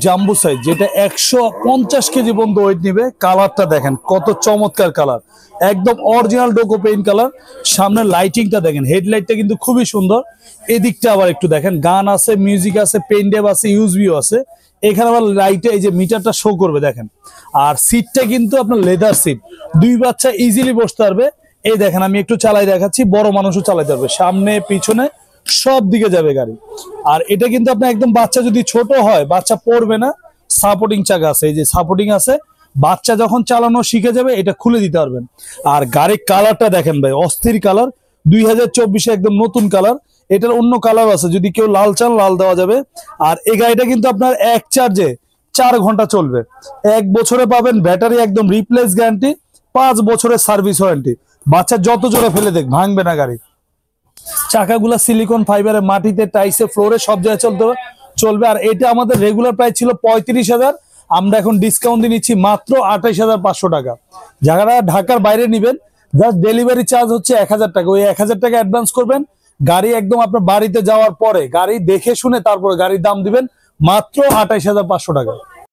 জাম্বু সাইজ, যেটা 150 কেজি পর্যন্ত ওয়েট নিবে। কালারটা দেখেন কত চমৎকার কালার, একদম অরিজিনাল ডোকো পেইন্ট কালার। সামনে লাইটিংটা দেখেন, হেডলাইটটা কিন্তু খুবই সুন্দর। এদিকটা আবার একটু দেখেন, গান আছে, মিউজিক আছে, পেন ড্রাইভ আছে, ইউএসবিও আছে। এখানে আবার লাইটে এই যে মিটারটা শো করবে দেখেন। আর সিটটা কিন্তু আপনার লেদার সিট, 2 বাচ্চা ইজিলি বসতে পারবে। এই দেখেন আমি একটু চালাই দেখাচ্ছি, বড় মানুষও চালাতে পারবে, সামনে পিছনে সব দিকে যাবে গাড়ি। আর এটা কিন্তু আপনার একদম বাচ্চা যদি ছোট হয়, বাচ্চা পড়বে না, সাপোর্টিং চাকা আছে, এই যে সাপোর্টিং আছে। বাচ্চা যখন চালানো শিখে যাবে এটা খুলে দিতে পারবেন। আর গাড়ির কালারটা দেখেন ভাই, অস্থির কালার, 2024 একদম নতুন কালার। এটার অন্য কালার আছে, যদি কেউ লাল চান লাল দেওয়া যাবে। আর এই গাড়িটা কিন্তু আপনার এক চার্জে 4 ঘন্টা চলবে। 1 বছরে পাবেন ব্যাটারি একদম রিপ্লেস গ্যারান্টি, 5 বছরের সার্ভিস ওয়ারেন্টি। বাচ্চা যত জোরে ফেলে দেখ ভাঙবে না গাড়ি। চাকাগুলা সিলিকন ফাইবারে, মাটিতে, টাইসে, ফ্লোরে সব জায়গায় চলবে। আর এটা আমাদের রেগুলার প্রাইস ছিল 35,000, আমরা এখন ডিসকাউন্ট দিয়ে নিচ্ছি মাত্র 28,500 টাকা। যারা ঢাকার বাইরে নিবেন, জাস্ট ডেলিভারি চার্জ হচ্ছে 1000 টাকা। ওই 1000 টাকা অ্যাডভান্স করবেন, গাড়ি একদম আপনার বাড়িতে যাওয়ার পরে গাড়ি দেখে শুনে তারপরে গাড়ির দাম দিবেন মাত্র 28,500 টাকা।